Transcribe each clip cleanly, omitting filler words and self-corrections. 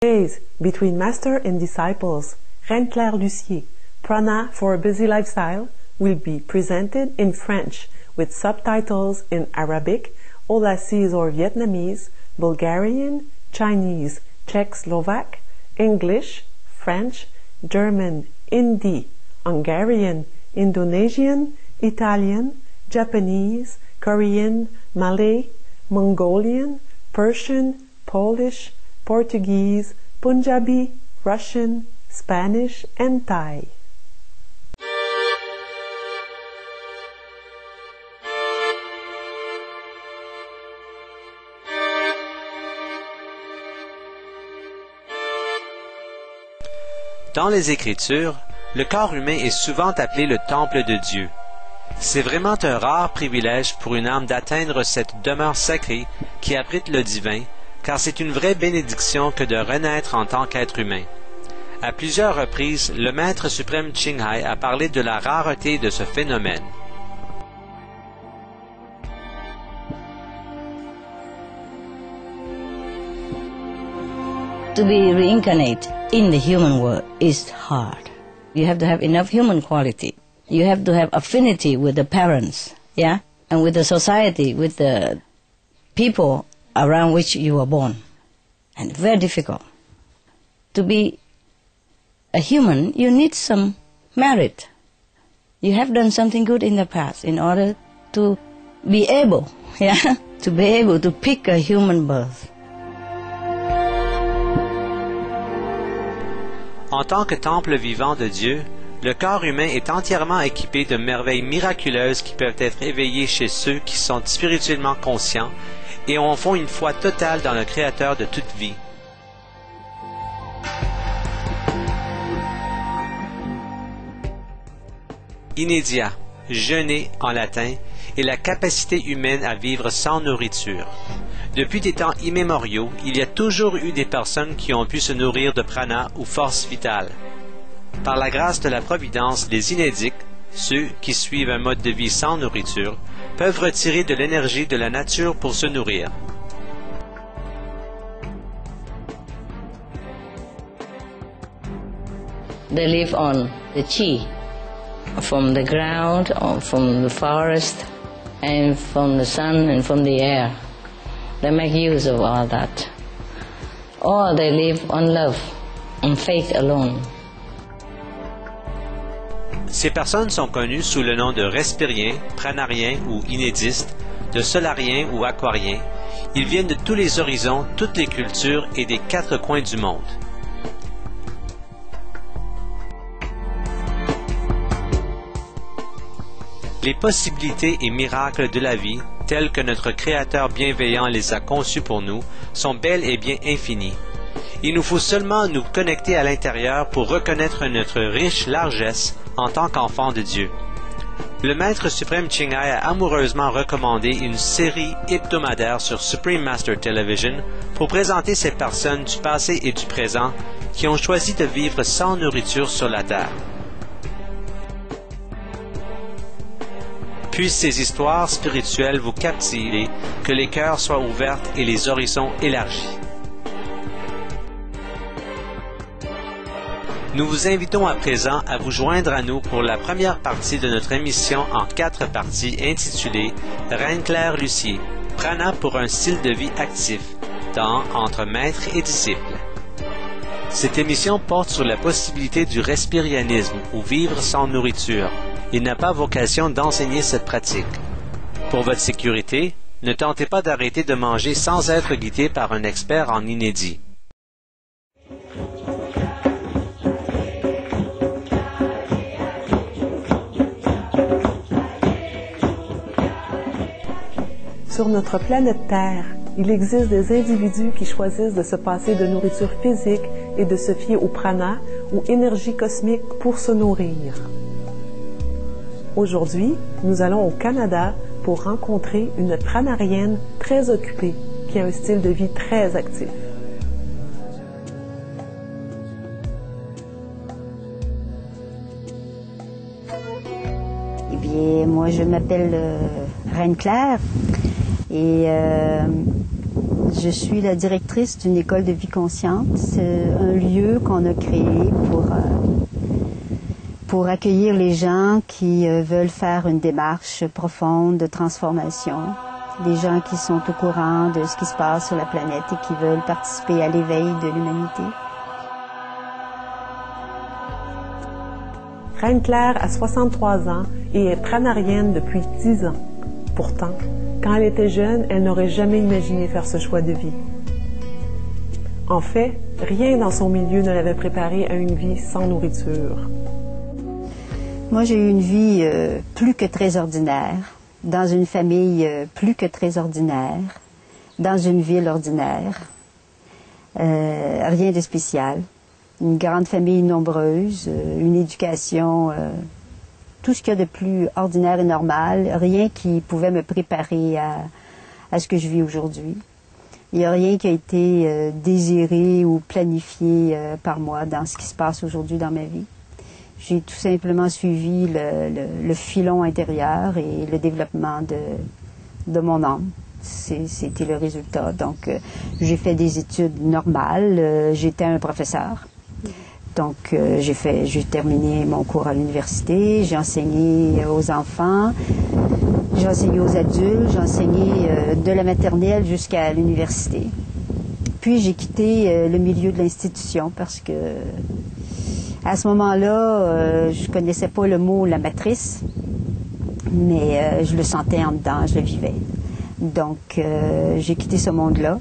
Days between Master and Disciples, Reine-Claire Lucier, Prana for a Busy Lifestyle, will be presented in French with subtitles in Arabic, Aulacese or Vietnamese, Bulgarian, Chinese, Czech, Slovak, English, French, German, Hindi, Hungarian, Indonesian, Italian, Japanese, Korean, Malay, Mongolian, Persian, Polish, Portuguese, Punjabi, Russian, Spanish, and Thai. Dans les Écritures, le corps humain est souvent appelé le temple de Dieu. C'est vraiment un rare privilège pour une âme d'atteindre cette demeure sacrée qui abrite le divin, car c'est une vraie bénédiction que de renaître en tant qu'être humain. À plusieurs reprises, le Maître suprême Ching Hai a parlé de la rareté de ce phénomène. To be reincarnate in the human world is hard. You have to have enough human quality. You have to have affinity with the parents, yeah, and with the society, with the people around which you were born. And very difficult. To be a human, you need some merit. You have done something good in the past in order to be able, yeah, to be able to pick a human birth. En tant que temple vivant de Dieu, le corps humain est entièrement équipé de merveilles miraculeuses qui peuvent être éveillées chez ceux qui sont spirituellement conscients et en font une foi totale dans le Créateur de toute vie. Inédia, jeûner en latin, est la capacité humaine à vivre sans nourriture. Depuis des temps immémoriaux, il y a toujours eu des personnes qui ont pu se nourrir de prana ou force vitale. Par la grâce de la Providence, les inédiques, ceux qui suivent un mode de vie sans nourriture, peuvent retirer de l'énergie de la nature pour se nourrir. They live on the chi, from the ground, or from the forest, and from the sun and from the air. They make use of all that. Or they live on love, on faith alone. Ces personnes sont connues sous le nom de respiriens, pranariens ou inédistes, de solariens ou aquariens. Ils viennent de tous les horizons, toutes les cultures et des quatre coins du monde. Les possibilités et miracles de la vie, tels que notre Créateur bienveillant les a conçus pour nous, sont bel et bien infinis. Il nous faut seulement nous connecter à l'intérieur pour reconnaître notre riche largesse en tant qu'enfants de Dieu. Le Maître suprême Ching Hai a amoureusement recommandé une série hebdomadaire sur Supreme Master Television pour présenter ces personnes du passé et du présent qui ont choisi de vivre sans nourriture sur la terre. Puissent ces histoires spirituelles vous captiver, que les cœurs soient ouverts et les horizons élargis. Nous vous invitons à présent à vous joindre à nous pour la première partie de notre émission en 4 parties intitulée Reine-Claire Lucier, prana pour un style de vie actif, dans Entre maître et disciple. Cette émission porte sur la possibilité du respirianisme ou vivre sans nourriture. Il n'a pas vocation d'enseigner cette pratique. Pour votre sécurité, ne tentez pas d'arrêter de manger sans être guidé par un expert en inédit. Sur notre planète Terre, il existe des individus qui choisissent de se passer de nourriture physique et de se fier au prana ou énergie cosmique pour se nourrir. Aujourd'hui, nous allons au Canada pour rencontrer une pranarienne très occupée qui a un style de vie très actif. Eh bien, moi, je m'appelle Reine-Claire et Je suis la directrice d'une école de vie consciente. C'est un lieu qu'on a créé pour accueillir les gens qui veulent faire une démarche profonde de transformation. Des gens qui sont au courant de ce qui se passe sur la planète et qui veulent participer à l'éveil de l'humanité. Reine-Claire a 63 ans et est pranarienne depuis 10 ans. Pourtant, quand elle était jeune, elle n'aurait jamais imaginé faire ce choix de vie. En fait, rien dans son milieu ne l'avait préparée à une vie sans nourriture. Moi, j'ai eu une vie plus que très ordinaire, dans une famille plus que très ordinaire, dans une ville ordinaire. Rien de spécial. Une grande famille nombreuse, une éducation, tout ce qu'il y a de plus ordinaire et normal, rien qui pouvait me préparer à ce que je vis aujourd'hui. Il n'y a rien qui a été désiré ou planifié par moi dans ce qui se passe aujourd'hui dans ma vie. J'ai tout simplement suivi le filon intérieur et le développement de mon âme. C'était le résultat. Donc, j'ai fait des études normales. J'étais un professeur. Donc, j'ai terminé mon cours à l'université. J'ai enseigné aux enfants. J'ai enseigné aux adultes. J'ai enseigné de la maternelle jusqu'à l'université. Puis, j'ai quitté le milieu de l'institution parce que à ce moment-là, je connaissais pas le mot « la matrice », mais je le sentais en dedans, je le vivais. Donc, j'ai quitté ce monde-là.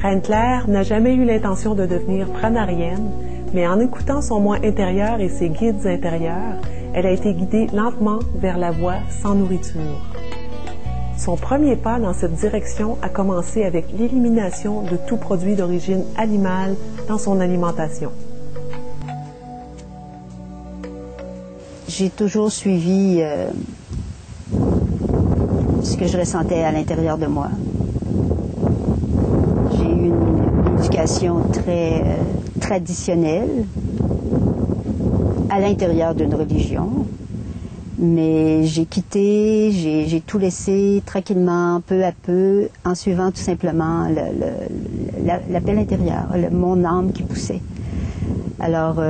Reine-Claire n'a jamais eu l'intention de devenir pranarienne, mais en écoutant son moi intérieur et ses guides intérieurs, elle a été guidée lentement vers la voie sans nourriture. Son premier pas dans cette direction a commencé avec l'élimination de tout produit d'origine animale dans son alimentation. J'ai toujours suivi ce que je ressentais à l'intérieur de moi. J'ai eu une éducation très traditionnelle à l'intérieur d'une religion. Mais j'ai quitté, j'ai tout laissé tranquillement, peu à peu, en suivant tout simplement l'appel intérieur, mon âme qui poussait. Alors,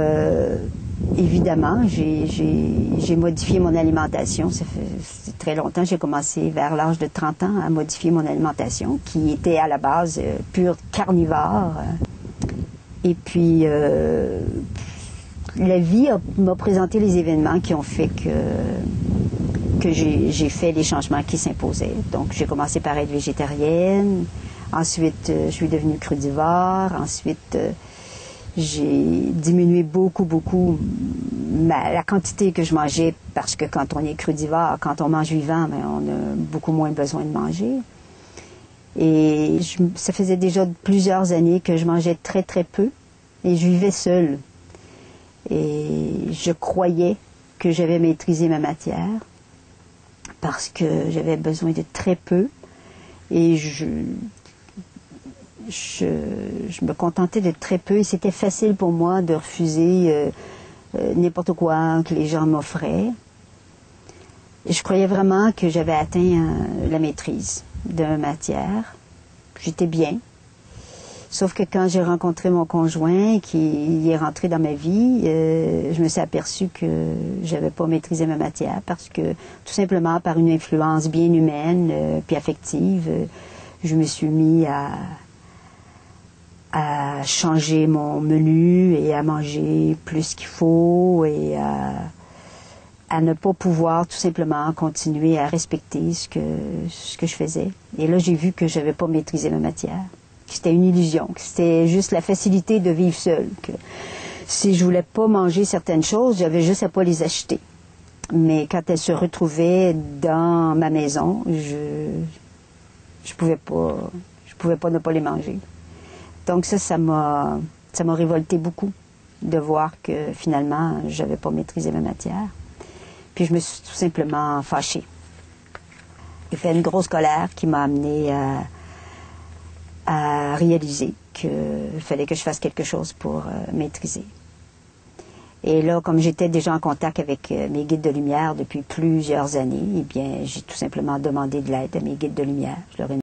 évidemment, j'ai modifié mon alimentation. C'est très longtemps, j'ai commencé vers l'âge de 30 ans à modifier mon alimentation, qui était à la base pure carnivore. Et puis, la vie m'a présenté les événements qui ont fait que j'ai fait les changements qui s'imposaient. Donc, j'ai commencé par être végétarienne. Ensuite, je suis devenue crudivore. Ensuite, j'ai diminué beaucoup la quantité que je mangeais parce que quand on est crudivore, quand on mange vivant, bien, on a beaucoup moins besoin de manger. Et ça faisait déjà plusieurs années que je mangeais très peu et je vivais seule. Et je croyais que j'avais maîtrisé ma matière parce que j'avais besoin de très peu et je me contentais de très peu et c'était facile pour moi de refuser n'importe quoi que les gens m'offraient. Et je croyais vraiment que j'avais atteint la maîtrise de ma matière. J'étais bien. Sauf que quand j'ai rencontré mon conjoint, qui est rentré dans ma vie, je me suis aperçue que j'avais pas maîtrisé ma matière parce que, tout simplement, par une influence bien humaine puis affective, je me suis mis à changer mon menu et à manger plus qu'il faut et à ne pas pouvoir tout simplement continuer à respecter ce que je faisais. Et là, j'ai vu que j'avais pas maîtrisé ma matière. Que c'était une illusion, que c'était juste la facilité de vivre seule, que si je voulais pas manger certaines choses, j'avais juste à pas les acheter. Mais quand elles se retrouvaient dans ma maison, je pouvais pas ne pas les manger. Donc ça m'a révolté beaucoup de voir que finalement, j'avais pas maîtrisé ma matière. Puis je me suis tout simplement fâchée. J'ai fait une grosse colère qui m'a amenée à réaliser qu'il fallait que je fasse quelque chose pour maîtriser. Et là, comme j'étais déjà en contact avec mes guides de lumière depuis plusieurs années, eh bien, j'ai tout simplement demandé de l'aide à mes guides de lumière. Je leur ai